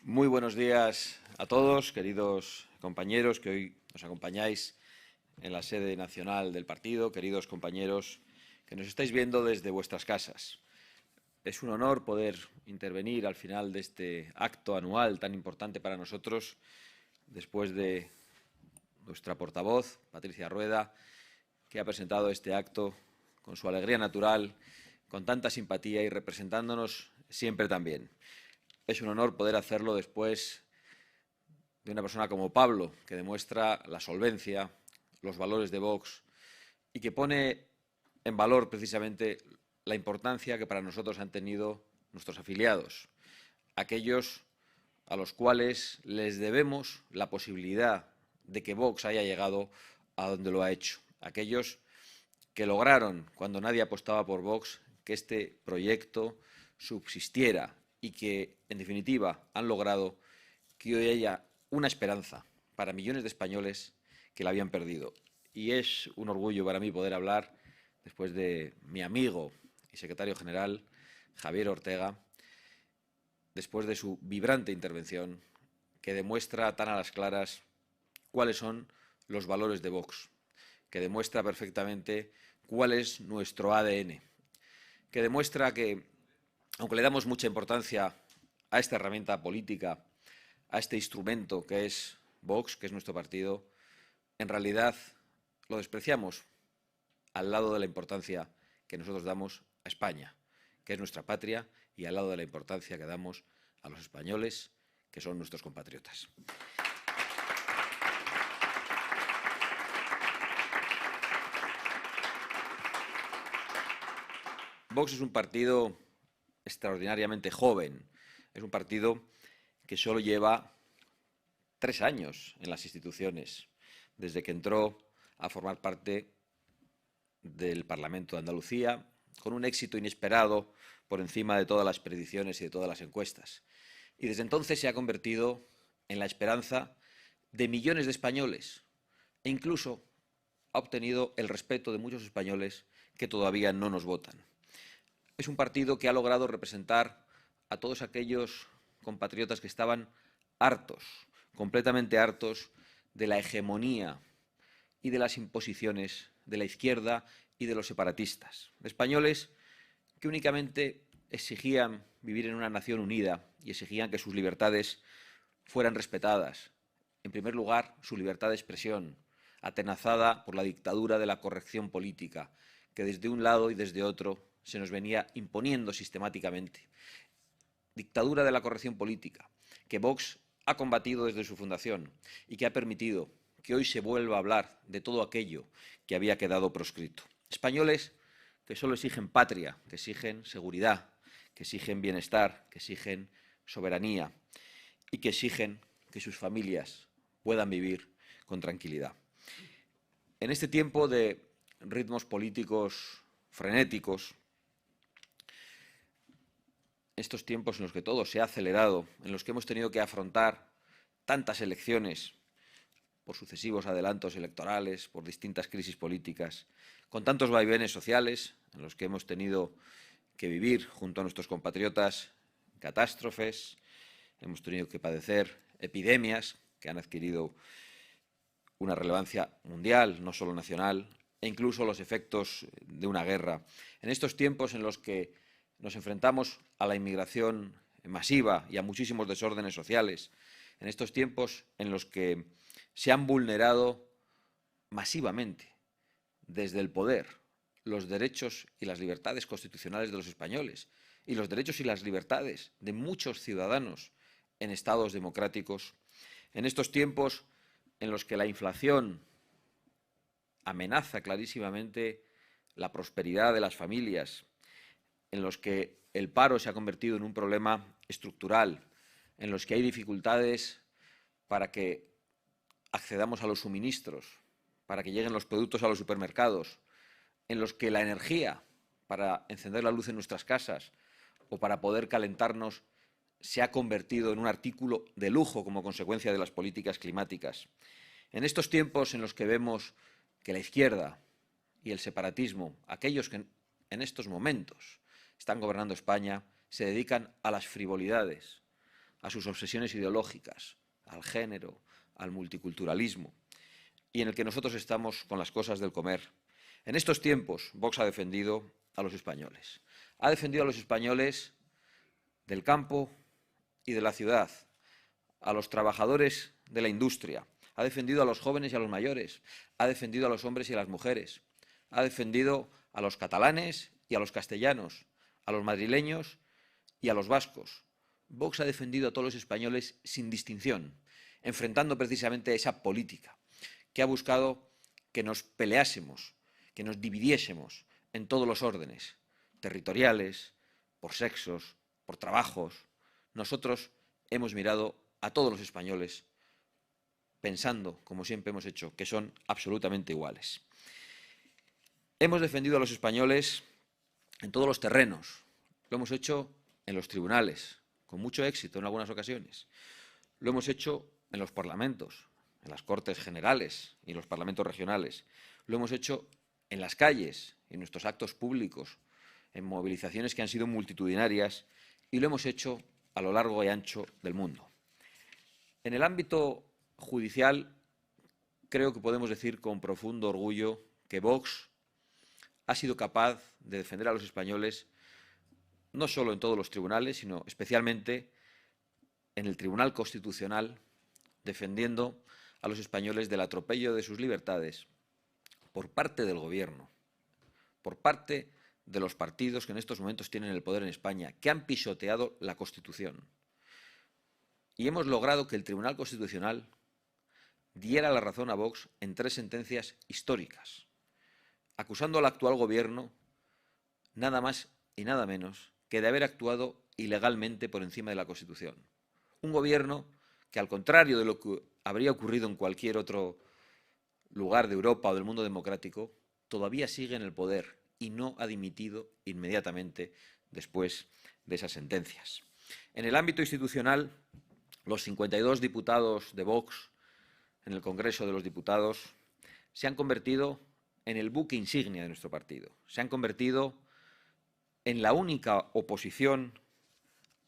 Muy buenos días a todos, queridos compañeros que hoy nos acompañáis en la sede nacional del partido, queridos compañeros que nos estáis viendo desde vuestras casas. Es un honor poder intervenir al final de este acto anual tan importante para nosotros, después de nuestra portavoz, Patricia Rueda, que ha presentado este acto con su alegría natural, con tanta simpatía y representándonos siempre tan bien. Es un honor poder hacerlo después de una persona como Pablo, que demuestra la solvencia, los valores de Vox y que pone en valor precisamente la importancia que para nosotros han tenido nuestros afiliados, aquellos a los cuales les debemos la posibilidad de que Vox haya llegado a donde lo ha hecho, aquellos que lograron, cuando nadie apostaba por Vox, que este proyecto subsistiera y que, en definitiva, han logrado que hoy haya una esperanza para millones de españoles que la habían perdido. Y es un orgullo para mí poder hablar después de mi amigo y secretario general, Javier Ortega, después de su vibrante intervención, que demuestra tan a las claras cuáles son los valores de Vox, que demuestra perfectamente cuál es nuestro ADN, que demuestra que, aunque le damos mucha importancia a esta herramienta política, a este instrumento que es Vox, que es nuestro partido, en realidad lo despreciamos al lado de la importancia que nosotros damos a España, que es nuestra patria, y al lado de la importancia que damos a los españoles, que son nuestros compatriotas. Vox es un partido extraordinariamente joven, es un partido que solo lleva 3 años en las instituciones, desde que entró a formar parte del Parlamento de Andalucía, con un éxito inesperado por encima de todas las predicciones y de todas las encuestas. Y desde entonces se ha convertido en la esperanza de millones de españoles e incluso ha obtenido el respeto de muchos españoles que todavía no nos votan. Es un partido que ha logrado representar a todos aquellos compatriotas que estaban hartos, completamente hartos de la hegemonía y de las imposiciones de la izquierda y de los separatistas. De españoles que únicamente exigían vivir en una nación unida y exigían que sus libertades fueran respetadas. En primer lugar, su libertad de expresión, atenazada por la dictadura de la corrección política, que desde un lado y desde otro se nos venía imponiendo sistemáticamente. Dictadura de la corrección política, que Vox ha combatido desde su fundación y que ha permitido que hoy se vuelva a hablar de todo aquello que había quedado proscrito. Españoles que solo exigen patria, que exigen seguridad, que exigen bienestar, que exigen soberanía y que exigen que sus familias puedan vivir con tranquilidad. En este tiempo de ritmos políticos frenéticos, estos tiempos en los que todo se ha acelerado, en los que hemos tenido que afrontar tantas elecciones por sucesivos adelantos electorales, por distintas crisis políticas, con tantos vaivenes sociales en los que hemos tenido que vivir junto a nuestros compatriotas catástrofes, hemos tenido que padecer epidemias que han adquirido una relevancia mundial, no solo nacional, e incluso los efectos de una guerra. En estos tiempos en los que nos enfrentamos a la inmigración masiva y a muchísimos desórdenes sociales, en estos tiempos en los que se han vulnerado masivamente desde el poder los derechos y las libertades constitucionales de los españoles y los derechos y las libertades de muchos ciudadanos en estados democráticos, en estos tiempos en los que la inflación amenaza clarísimamente la prosperidad de las familias, en los que el paro se ha convertido en un problema estructural, en los que hay dificultades para que accedamos a los suministros, para que lleguen los productos a los supermercados, en los que la energía para encender la luz en nuestras casas o para poder calentarnos se ha convertido en un artículo de lujo como consecuencia de las políticas climáticas. En estos tiempos en los que vemos que la izquierda y el separatismo, aquellos que en estos momentos están gobernando España, se dedican a las frivolidades, a sus obsesiones ideológicas, al género, al multiculturalismo, y en el que nosotros estamos con las cosas del comer. En estos tiempos, Vox ha defendido a los españoles. Ha defendido a los españoles del campo y de la ciudad, a los trabajadores de la industria, ha defendido a los jóvenes y a los mayores, ha defendido a los hombres y a las mujeres, ha defendido a los catalanes y a los castellanos, a los madrileños y a los vascos. Vox ha defendido a todos los españoles sin distinción, enfrentando precisamente esa política que ha buscado que nos peleásemos, que nos dividiésemos en todos los órdenes, territoriales, por sexos, por trabajos. Nosotros hemos mirado a todos los españoles pensando, como siempre hemos hecho, que son absolutamente iguales. Hemos defendido a los españoles en todos los terrenos. Lo hemos hecho en los tribunales, con mucho éxito en algunas ocasiones. Lo hemos hecho en los parlamentos, en las Cortes Generales y en los parlamentos regionales. Lo hemos hecho en las calles, en nuestros actos públicos, en movilizaciones que han sido multitudinarias, y lo hemos hecho a lo largo y ancho del mundo. En el ámbito judicial, creo que podemos decir con profundo orgullo que Vox ha sido capaz de defender a los españoles no solo en todos los tribunales, sino especialmente en el Tribunal Constitucional, defendiendo a los españoles del atropello de sus libertades por parte del Gobierno, por parte de los partidos que en estos momentos tienen el poder en España, que han pisoteado la Constitución. Y hemos logrado que el Tribunal Constitucional diera la razón a Vox en 3 sentencias históricas, acusando al actual Gobierno nada más y nada menos que de haber actuado ilegalmente por encima de la Constitución. Un Gobierno que, al contrario de lo que habría ocurrido en cualquier otro lugar de Europa o del mundo democrático, todavía sigue en el poder y no ha dimitido inmediatamente después de esas sentencias. En el ámbito institucional, los 52 diputados de Vox en el Congreso de los Diputados se han convertido en el buque insignia de nuestro partido. Se han convertido en la única oposición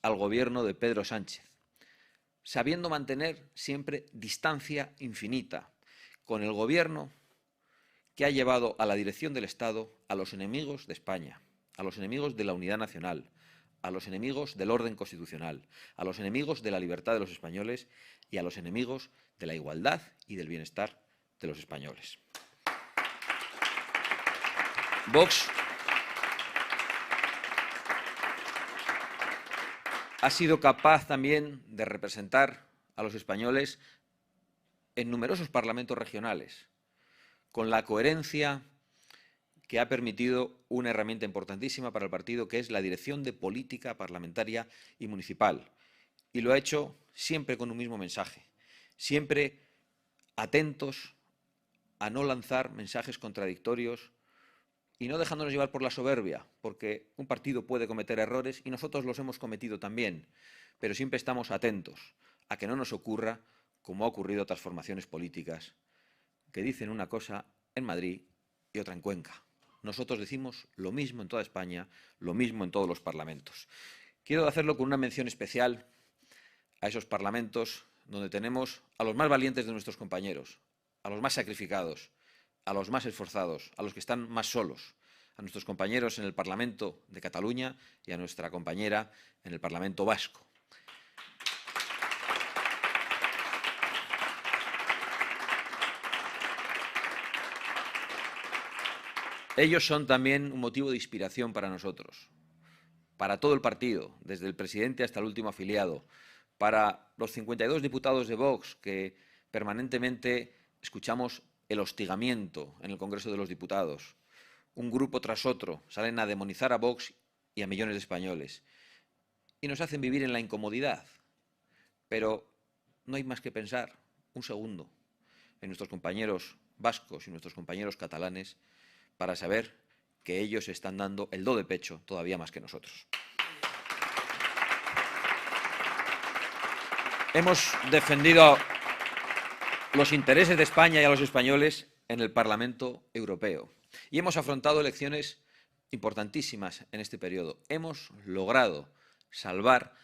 al gobierno de Pedro Sánchez, sabiendo mantener siempre distancia infinita con el gobierno que ha llevado a la dirección del Estado a los enemigos de España, a los enemigos de la unidad nacional, a los enemigos del orden constitucional, a los enemigos de la libertad de los españoles y a los enemigos de la igualdad y del bienestar de los españoles. Vox ha sido capaz también de representar a los españoles en numerosos parlamentos regionales, con la coherencia que ha permitido una herramienta importantísima para el partido, que es la dirección de política parlamentaria y municipal. Y lo ha hecho siempre con un mismo mensaje, siempre atentos a no lanzar mensajes contradictorios y no dejándonos llevar por la soberbia, porque un partido puede cometer errores y nosotros los hemos cometido también, pero siempre estamos atentos a que no nos ocurra como ha ocurrido a otras formaciones políticas que dicen una cosa en Madrid y otra en Cuenca. Nosotros decimos lo mismo en toda España, lo mismo en todos los parlamentos. Quiero hacerlo con una mención especial a esos parlamentos donde tenemos a los más valientes de nuestros compañeros, a los más sacrificados, a los más esforzados, a los que están más solos, a nuestros compañeros en el Parlamento de Cataluña y a nuestra compañera en el Parlamento vasco. Ellos son también un motivo de inspiración para nosotros, para todo el partido, desde el presidente hasta el último afiliado, para los 52 diputados de Vox que permanentemente escuchamos el hostigamiento en el Congreso de los Diputados. Un grupo tras otro salen a demonizar a Vox y a millones de españoles y nos hacen vivir en la incomodidad. Pero no hay más que pensar un segundo en nuestros compañeros vascos y nuestros compañeros catalanes para saber que ellos están dando el do de pecho todavía más que nosotros. Hemos defendido los intereses de España y a los españoles en el Parlamento Europeo y hemos afrontado elecciones importantísimas en este periodo. Hemos logrado salvar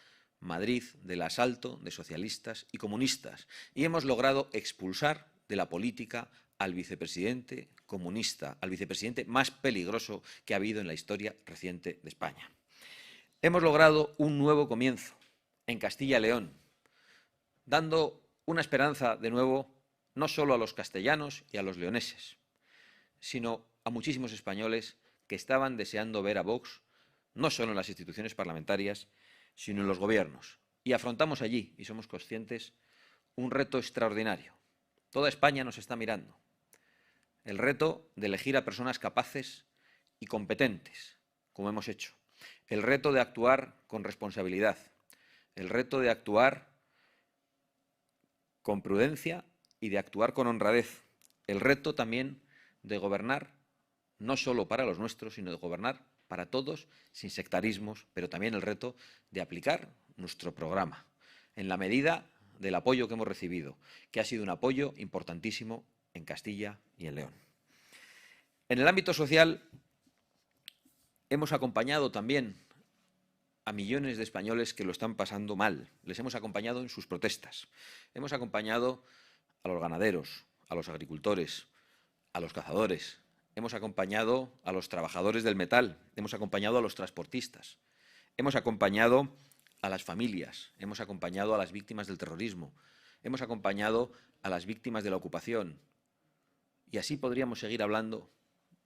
Madrid del asalto de socialistas y comunistas y hemos logrado expulsar de la política al vicepresidente comunista, al vicepresidente más peligroso que ha habido en la historia reciente de España. Hemos logrado un nuevo comienzo en Castilla y León, dando una esperanza de nuevo no solo a los castellanos y a los leoneses, sino a muchísimos españoles que estaban deseando ver a Vox no solo en las instituciones parlamentarias, sino en los gobiernos. Y afrontamos allí, y somos conscientes, un reto extraordinario. Toda España nos está mirando. El reto de elegir a personas capaces y competentes, como hemos hecho. El reto de actuar con responsabilidad. El reto de actuar con prudencia y de actuar con honradez. El reto también de gobernar no solo para los nuestros, sino de gobernar para todos, sin sectarismos, pero también el reto de aplicar nuestro programa, en la medida del apoyo que hemos recibido, que ha sido un apoyo importantísimo en Castilla y en León. En el ámbito social, hemos acompañado también a millones de españoles que lo están pasando mal. Les hemos acompañado en sus protestas. Hemos acompañado a los ganaderos, a los agricultores, a los cazadores. Hemos acompañado a los trabajadores del metal. Hemos acompañado a los transportistas. Hemos acompañado a las familias. Hemos acompañado a las víctimas del terrorismo. Hemos acompañado a las víctimas de la ocupación. Y así podríamos seguir hablando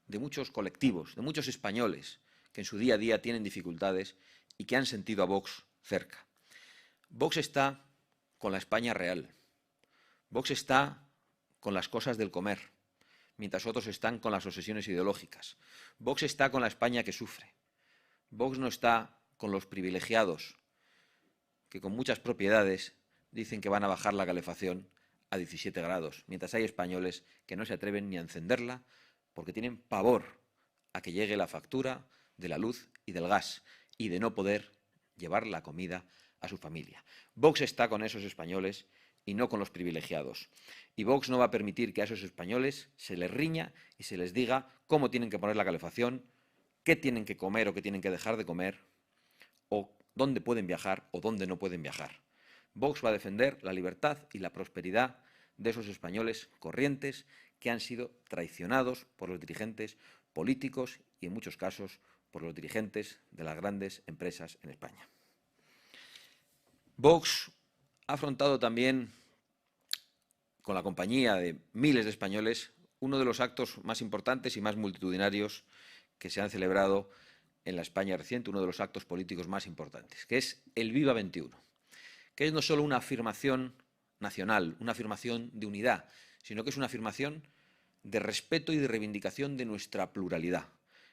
de muchos colectivos, de muchos españoles que en su día a día tienen dificultades y que han sentido a Vox cerca. Vox está con la España real. Vox está con las cosas del comer, mientras otros están con las obsesiones ideológicas. Vox está con la España que sufre. Vox no está con los privilegiados que con muchas propiedades dicen que van a bajar la calefacción a 17 grados, mientras hay españoles que no se atreven ni a encenderla porque tienen pavor a que llegue la factura de la luz y del gas y de no poder llevar la comida a su familia. Vox está con esos españoles y no con los privilegiados. Y Vox no va a permitir que a esos españoles se les riña y se les diga cómo tienen que poner la calefacción, qué tienen que comer o qué tienen que dejar de comer, o dónde pueden viajar o dónde no pueden viajar. Vox va a defender la libertad y la prosperidad de esos españoles corrientes que han sido traicionados por los dirigentes políticos y, en muchos casos, por los dirigentes de las grandes empresas en España. Vox ha afrontado también, con la compañía de miles de españoles, uno de los actos más importantes y más multitudinarios que se han celebrado en la España reciente, uno de los actos políticos más importantes, que es el Viva 21, que es no solo una afirmación nacional, una afirmación de unidad, sino que es una afirmación de respeto y de reivindicación de nuestra pluralidad.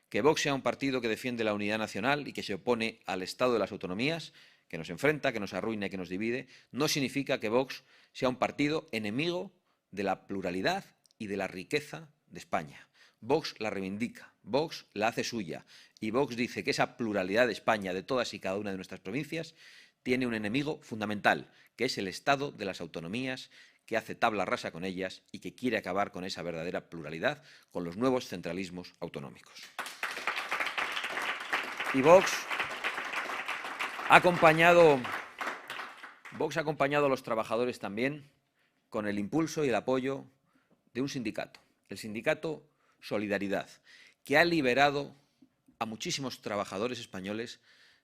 Que Vox sea un partido que defiende la unidad nacional y que se opone al Estado de las autonomías, que nos enfrenta, que nos arruina y que nos divide, no significa que Vox sea un partido enemigo de la pluralidad y de la riqueza de España. Vox la reivindica, Vox la hace suya y Vox dice que esa pluralidad de España, de todas y cada una de nuestras provincias, tiene un enemigo fundamental, que es el Estado de las autonomías, que hace tabla rasa con ellas y que quiere acabar con esa verdadera pluralidad, con los nuevos centralismos autonómicos. Y Vox ha acompañado a los trabajadores también con el impulso y el apoyo de un sindicato, el sindicato Solidaridad, que ha liberado a muchísimos trabajadores españoles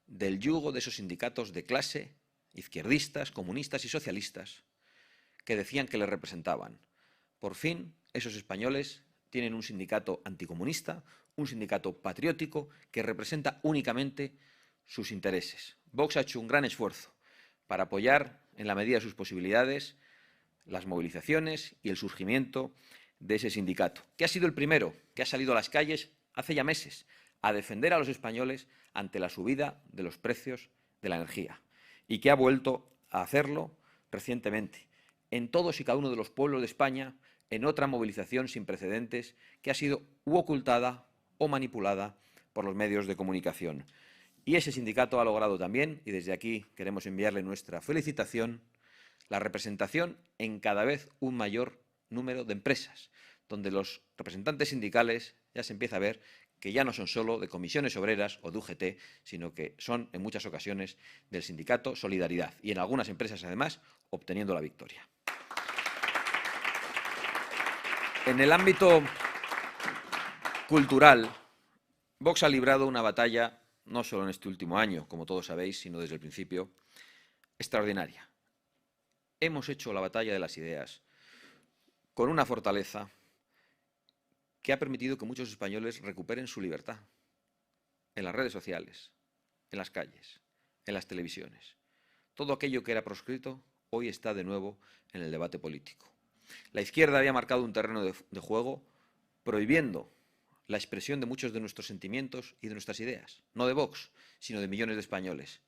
del yugo de esos sindicatos de clase, izquierdistas, comunistas y socialistas, que decían que les representaban. Por fin, esos españoles tienen un sindicato anticomunista, un sindicato patriótico que representa únicamente sus intereses. Vox ha hecho un gran esfuerzo para apoyar, en la medida de sus posibilidades, las movilizaciones y el surgimiento de ese sindicato, que ha sido el primero que ha salido a las calles hace ya meses a defender a los españoles ante la subida de los precios de la energía y que ha vuelto a hacerlo recientemente en todos y cada uno de los pueblos de España en otra movilización sin precedentes que ha sido ocultada o manipulada por los medios de comunicación. Y ese sindicato ha logrado también, y desde aquí queremos enviarle nuestra felicitación, la representación en cada vez un mayor número de empresas, donde los representantes sindicales ya se empieza a ver que ya no son solo de comisiones obreras o de UGT, sino que son en muchas ocasiones del sindicato Solidaridad y en algunas empresas, además, obteniendo la victoria. En el ámbito cultural, Vox ha librado una batalla, no solo en este último año, como todos sabéis, sino desde el principio, extraordinaria. Hemos hecho la batalla de las ideas con una fortaleza que ha permitido que muchos españoles recuperen su libertad en las redes sociales, en las calles, en las televisiones. Todo aquello que era proscrito hoy está de nuevo en el debate político. La izquierda había marcado un terreno de juego prohibiendo la expresión de muchos de nuestros sentimientos y de nuestras ideas, no de Vox, sino de millones de españoles.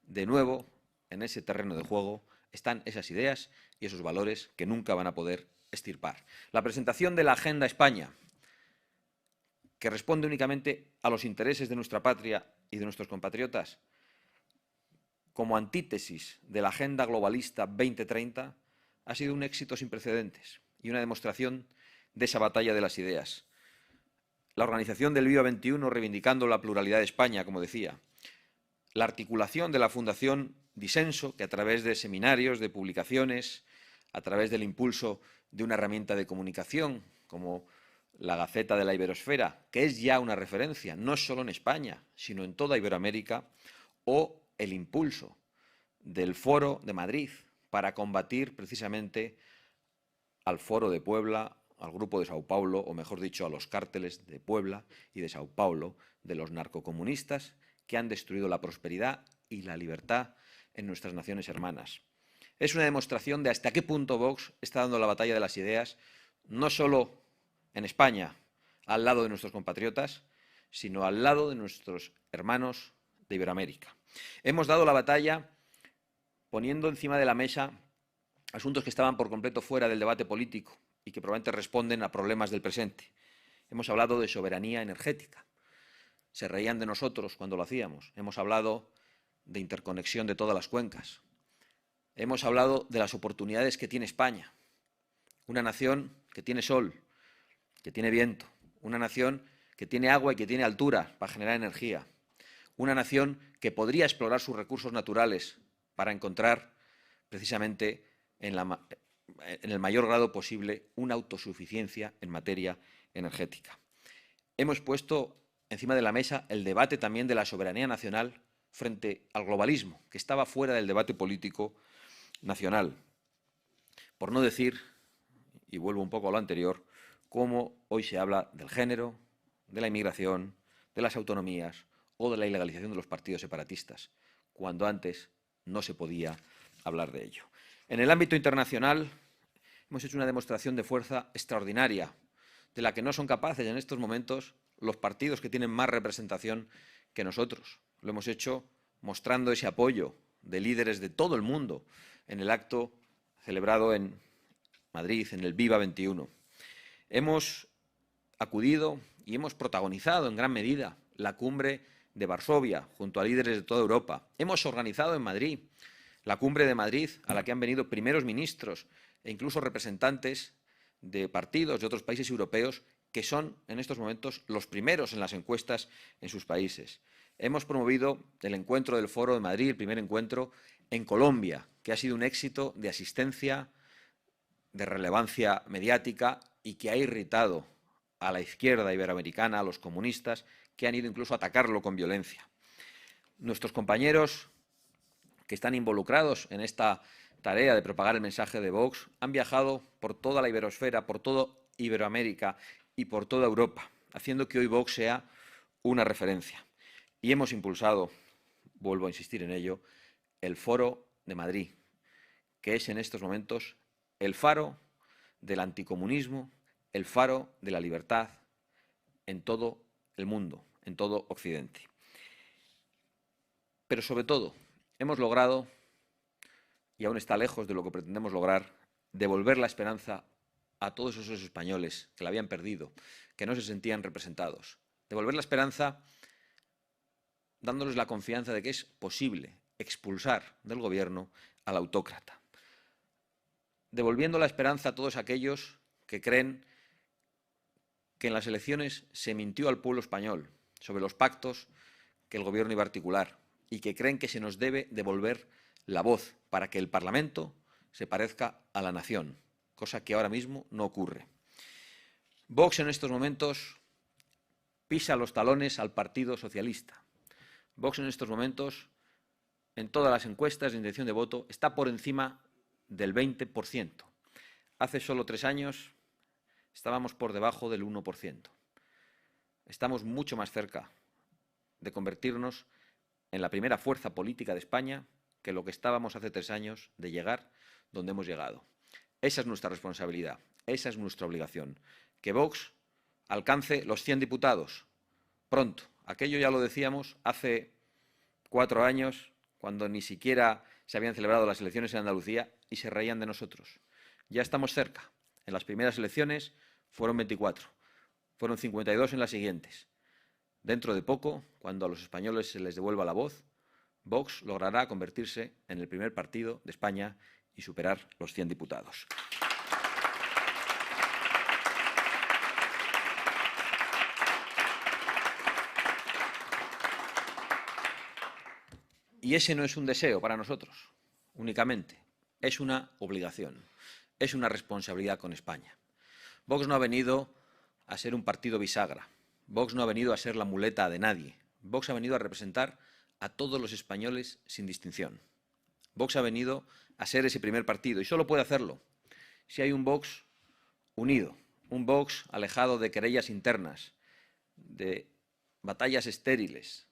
De nuevo, en ese terreno de juego están esas ideas y esos valores que nunca van a poder extirpar. La presentación de la Agenda España, que responde únicamente a los intereses de nuestra patria y de nuestros compatriotas, como antítesis de la Agenda Globalista 2030, ha sido un éxito sin precedentes y una demostración de esa batalla de las ideas. La organización del Viva 21 reivindicando la pluralidad de España, como decía. La articulación de la Fundación Disenso, que a través de seminarios, de publicaciones, a través del impulso de una herramienta de comunicación como la Gaceta de la Iberosfera, que es ya una referencia, no solo en España, sino en toda Iberoamérica, o el impulso del Foro de Madrid para combatir precisamente al Foro de Puebla, al Grupo de Sao Paulo, o mejor dicho, a los cárteles de Puebla y de Sao Paulo, de los narcocomunistas que han destruido la prosperidad y la libertad en nuestras naciones hermanas. Es una demostración de hasta qué punto Vox está dando la batalla de las ideas, no solo en España, al lado de nuestros compatriotas, sino al lado de nuestros hermanos de Iberoamérica. Hemos dado la batalla poniendo encima de la mesa asuntos que estaban por completo fuera del debate político y que probablemente responden a problemas del presente. Hemos hablado de soberanía energética. Se reían de nosotros cuando lo hacíamos. Hemos hablado de interconexión de todas las cuencas. Hemos hablado de las oportunidades que tiene España. Una nación que tiene sol, que tiene viento. Una nación que tiene agua y que tiene altura para generar energía. Una nación que podría explorar sus recursos naturales para encontrar precisamente en el mayor grado posible una autosuficiencia en materia energética. Hemos puesto encima de la mesa el debate también de la soberanía nacional frente al globalismo, que estaba fuera del debate político nacional. Por no decir, y vuelvo un poco a lo anterior, cómo hoy se habla del género, de la inmigración, de las autonomías o de la ilegalización de los partidos separatistas, cuando antes no se podía hablar de ello. En el ámbito internacional hemos hecho una demostración de fuerza extraordinaria, de la que no son capaces en estos momentos los partidos que tienen más representación que nosotros. Lo hemos hecho mostrando ese apoyo de líderes de todo el mundo en el acto celebrado en Madrid, en el Viva 21. Hemos acudido y hemos protagonizado en gran medida la cumbre de Varsovia junto a líderes de toda Europa. Hemos organizado en Madrid la cumbre de Madrid, a la que han venido primeros ministros e incluso representantes de partidos de otros países europeos que son en estos momentos los primeros en las encuestas en sus países. Hemos promovido el encuentro del Foro de Madrid, el primer encuentro en Colombia, que ha sido un éxito de asistencia, de relevancia mediática y que ha irritado a la izquierda iberoamericana, a los comunistas, que han ido incluso a atacarlo con violencia. Nuestros compañeros que están involucrados en esta tarea de propagar el mensaje de Vox han viajado por toda la iberosfera, por toda Iberoamérica y por toda Europa, haciendo que hoy Vox sea una referencia. Y hemos impulsado, vuelvo a insistir en ello, el Foro de Madrid, que es en estos momentos el faro del anticomunismo, el faro de la libertad en todo el mundo, en todo Occidente. Pero sobre todo, hemos logrado, y aún está lejos de lo que pretendemos lograr, devolver la esperanza a todos esos españoles que la habían perdido, que no se sentían representados. Devolver la esperanza dándoles la confianza de que es posible expulsar del gobierno al autócrata. Devolviendo la esperanza a todos aquellos que creen que en las elecciones se mintió al pueblo español sobre los pactos que el Gobierno iba a articular y que creen que se nos debe devolver la voz para que el Parlamento se parezca a la nación, cosa que ahora mismo no ocurre. Vox en estos momentos pisa los talones al Partido Socialista. Vox en estos momentos, en todas las encuestas de intención de voto, está por encima del 20%. Hace solo 3 años estábamos por debajo del 1%. Estamos mucho más cerca de convertirnos en la primera fuerza política de España que lo que estábamos hace 3 años de llegar donde hemos llegado. Esa es nuestra responsabilidad, esa es nuestra obligación. Que Vox alcance los 100 diputados pronto. Aquello ya lo decíamos hace 4 años, cuando ni siquiera se habían celebrado las elecciones en Andalucía y se reían de nosotros. Ya estamos cerca. En las primeras elecciones fueron 24, fueron 52 en las siguientes. Dentro de poco, cuando a los españoles se les devuelva la voz, Vox logrará convertirse en el primer partido de España y superar los 100 diputados. Y ese no es un deseo para nosotros, únicamente. Es una obligación, es una responsabilidad con España. Vox no ha venido a ser un partido bisagra. Vox no ha venido a ser la muleta de nadie. Vox ha venido a representar a todos los españoles sin distinción. Vox ha venido a ser ese primer partido y solo puede hacerlo si hay un Vox unido, un Vox alejado de querellas internas, de batallas estériles,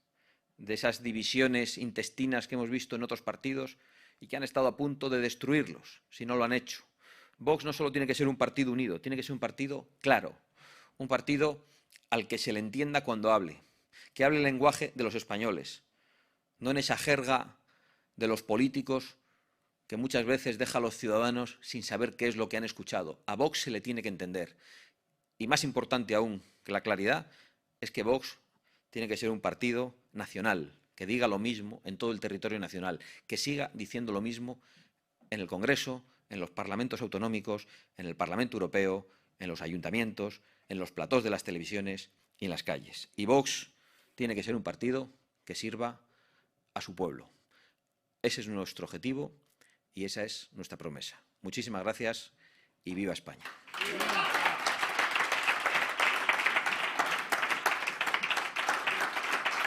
de esas divisiones intestinas que hemos visto en otros partidos y que han estado a punto de destruirlos, si no lo han hecho. Vox no solo tiene que ser un partido unido, tiene que ser un partido claro, un partido al que se le entienda cuando hable, que hable el lenguaje de los españoles, no en esa jerga de los políticos que muchas veces deja a los ciudadanos sin saber qué es lo que han escuchado. A Vox se le tiene que entender. Y más importante aún que la claridad es que Vox tiene que ser un partido nacional, que diga lo mismo en todo el territorio nacional, que siga diciendo lo mismo en el Congreso, en los parlamentos autonómicos, en el Parlamento Europeo, en los ayuntamientos, en los platós de las televisiones y en las calles. Y Vox tiene que ser un partido que sirva a su pueblo. Ese es nuestro objetivo y esa es nuestra promesa. Muchísimas gracias y viva España.